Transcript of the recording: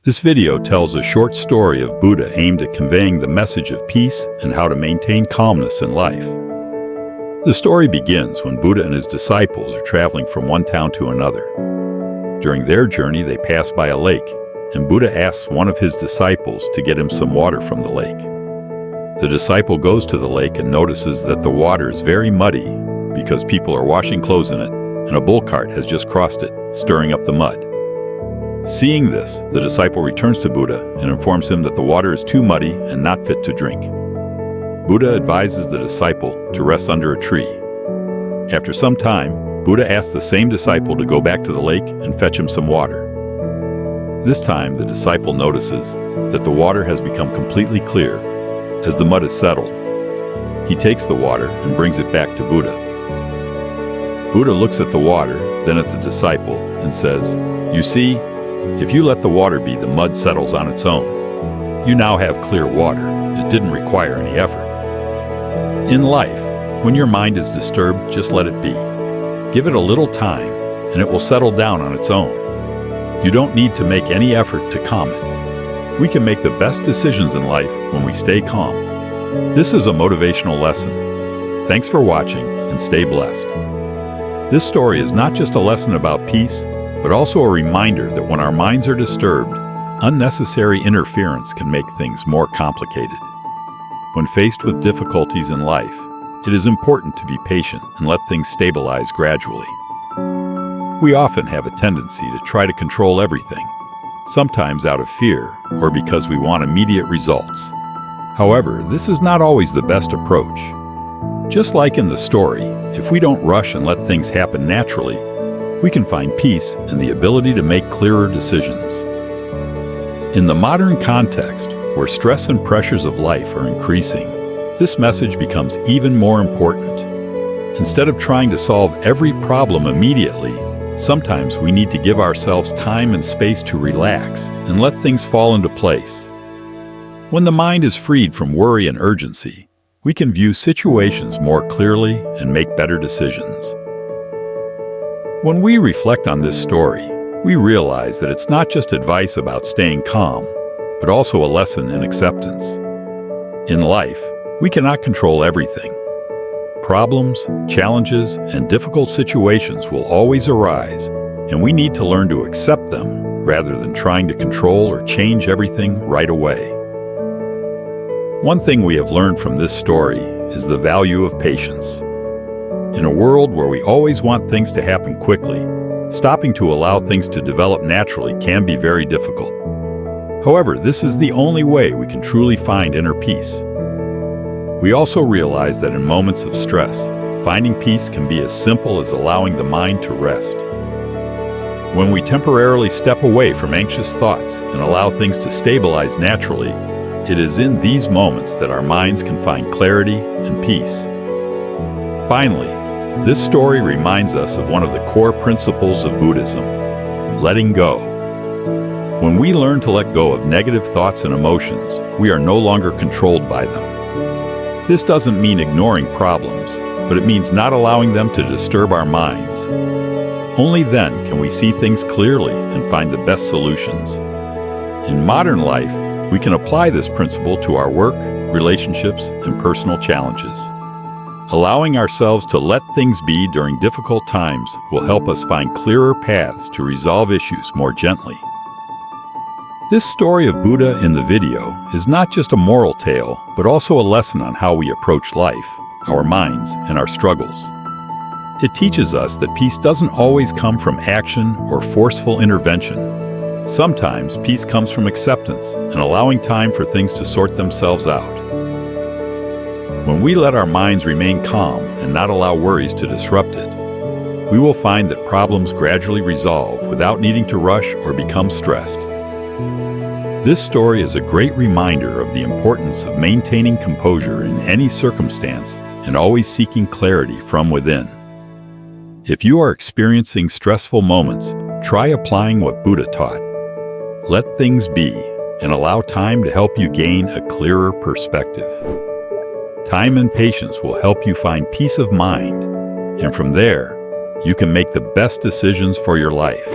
This video tells a short story of Buddha aimed at conveying the message of peace and how to maintain calmness in life. The story begins when Buddha and his disciples are traveling from one town to another. During their journey, they pass by a lake, and Buddha asks one of his disciples to get him some water from the lake. The disciple goes to the lake and notices that the water is very muddy because people are washing clothes in it, and a bull cart has just crossed it, stirring up the mud. Seeing this, the disciple returns to Buddha and informs him that the water is too muddy and not fit to drink. Buddha advises the disciple to rest under a tree. After some time, Buddha asks the same disciple to go back to the lake and fetch him some water. This time, the disciple notices that the water has become completely clear as the mud has settled. He takes the water and brings it back to Buddha. Buddha looks at the water, then at the disciple, and says, "You see, if you let the water be, the mud settles on its own. You now have clear water. It didn't require any effort." In life, when your mind is disturbed, just let it be. Give it a little time, and it will settle down on its own. You don't need to make any effort to calm it. We can make the best decisions in life when we stay calm. This is a motivational lesson. Thanks for watching, and stay blessed. This story is not just a lesson about peace, but also a reminder that when our minds are disturbed, unnecessary interference can make things more complicated. When faced with difficulties in life, it is important to be patient and let things stabilize gradually. We often have a tendency to try to control everything, sometimes out of fear or because we want immediate results. However, this is not always the best approach. Just like in the story, if we don't rush and let things happen naturally, we can find peace and the ability to make clearer decisions. In the modern context, where stress and pressures of life are increasing, this message becomes even more important. Instead of trying to solve every problem immediately, sometimes we need to give ourselves time and space to relax and let things fall into place. When the mind is freed from worry and urgency, we can view situations more clearly and make better decisions. When we reflect on this story, we realize that it's not just advice about staying calm, but also a lesson in acceptance. In life, we cannot control everything. Problems, challenges, and difficult situations will always arise, and we need to learn to accept them rather than trying to control or change everything right away. One thing we have learned from this story is the value of patience. In a world where we always want things to happen quickly, stopping to allow things to develop naturally can be very difficult. However, this is the only way we can truly find inner peace. We also realize that in moments of stress, finding peace can be as simple as allowing the mind to rest. When we temporarily step away from anxious thoughts and allow things to stabilize naturally, it is in these moments that our minds can find clarity and peace. Finally, this story reminds us of one of the core principles of Buddhism: letting go. When we learn to let go of negative thoughts and emotions, we are no longer controlled by them. This doesn't mean ignoring problems, but it means not allowing them to disturb our minds. Only then can we see things clearly and find the best solutions. In modern life, we can apply this principle to our work, relationships, and personal challenges. Allowing ourselves to let things be during difficult times will help us find clearer paths to resolve issues more gently. This story of Buddha in the video is not just a moral tale, but also a lesson on how we approach life, our minds, and our struggles. It teaches us that peace doesn't always come from action or forceful intervention. Sometimes peace comes from acceptance and allowing time for things to sort themselves out. When we let our minds remain calm and not allow worries to disrupt it, we will find that problems gradually resolve without needing to rush or become stressed. This story is a great reminder of the importance of maintaining composure in any circumstance and always seeking clarity from within. If you are experiencing stressful moments, try applying what Buddha taught. Let things be and allow time to help you gain a clearer perspective. Time and patience will help you find peace of mind, and from there, you can make the best decisions for your life.